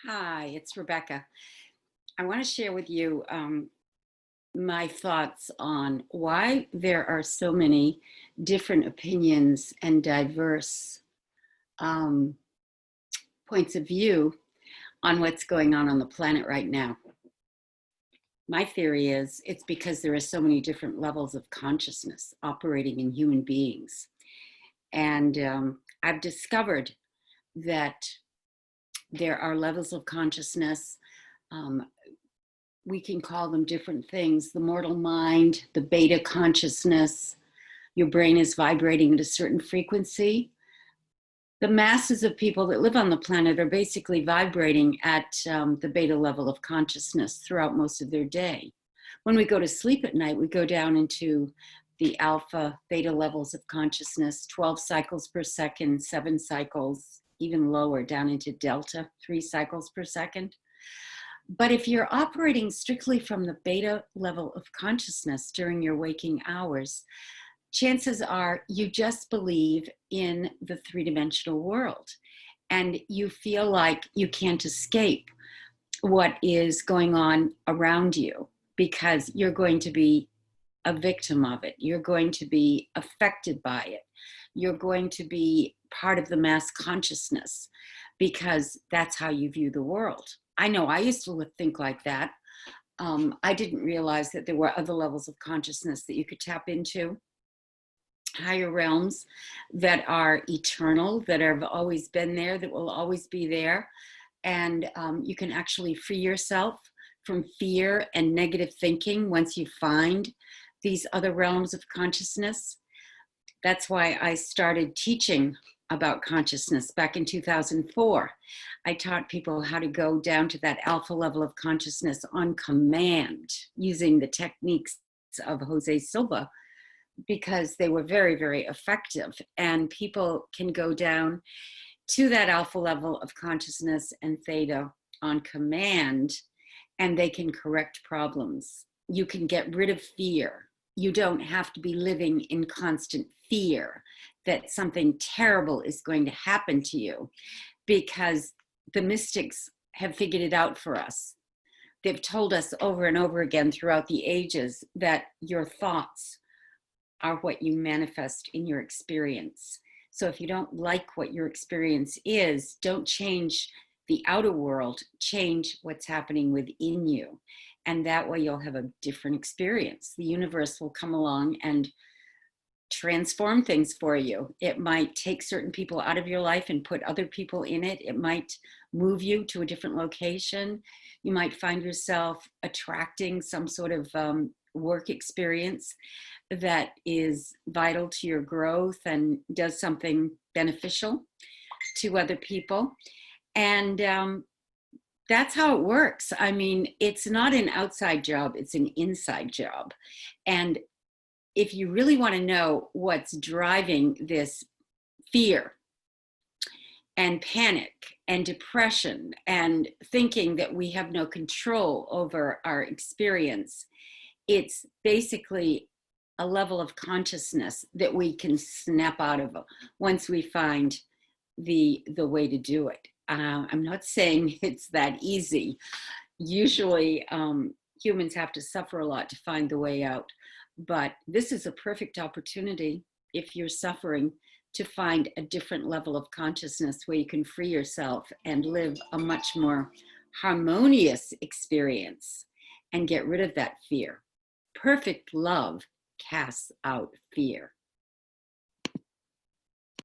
Hi, it's Rebecca. I want to share with you my thoughts on why there are so many different opinions and diverse um, points of view on what's going on the planet right now. My theory is it's because there are so many different levels of consciousness operating in human beings. And I've discovered that there are levels of consciousness. Um, we can call them different things: the mortal mind, the beta consciousness. Your brain is vibrating at a certain frequency. The masses of people that live on the planet are basically vibrating at the beta level of consciousness throughout most of their day. When we go to sleep at night, we go down into the alpha, beta levels of consciousness, 12 cycles per second, 7 cycles, even lower, down into delta, 3 cycles per second. But if you're operating strictly from the beta level of consciousness during your waking hours, chances are you just believe in the three-dimensional world and you feel like you can't escape what is going on around you because you're going to be a victim of it. You're going to be affected by it. You're going to be part of the mass consciousness because that's how you view the world. I know I used to think like that. I didn't realize that there were other levels of consciousness that you could tap into, higher realms that are eternal, that have always been there, that will always be there. And you can actually free yourself from fear and negative thinking once you find these other realms of consciousness. That's why I started teaching about consciousness back in 2004. I taught people how to go down to that alpha level of consciousness on command using the techniques of Jose Silva, because they were very, very effective. And people can go down to that alpha level of consciousness and theta on command, and they can correct problems. You can get rid of fear. You don't have to be living in constant fear that something terrible is going to happen to you, because the mystics have figured it out for us. They've told us over and over again throughout the ages that your thoughts are what you manifest in your experience. So if you don't like what your experience is, don't change the outer world, change what's happening within you. And that way you'll have a different experience. The universe will come along and transform things for you. It might take certain people out of your life and put other people in it. It might move you to a different location. You might find yourself attracting some sort of work experience that is vital to your growth and does something beneficial to other people. And that's how it works. I mean, it's not an outside job, it's an inside job. And if you really want to know what's driving this fear and panic and depression and thinking that we have no control over our experience, it's basically a level of consciousness that we can snap out of once we find the way to do it. I'm not saying it's that easy. Usually humans have to suffer a lot to find the way out, but this is a perfect opportunity, if you're suffering, to find a different level of consciousness where you can free yourself and live a much more harmonious experience and get rid of that fear. Perfect love casts out fear.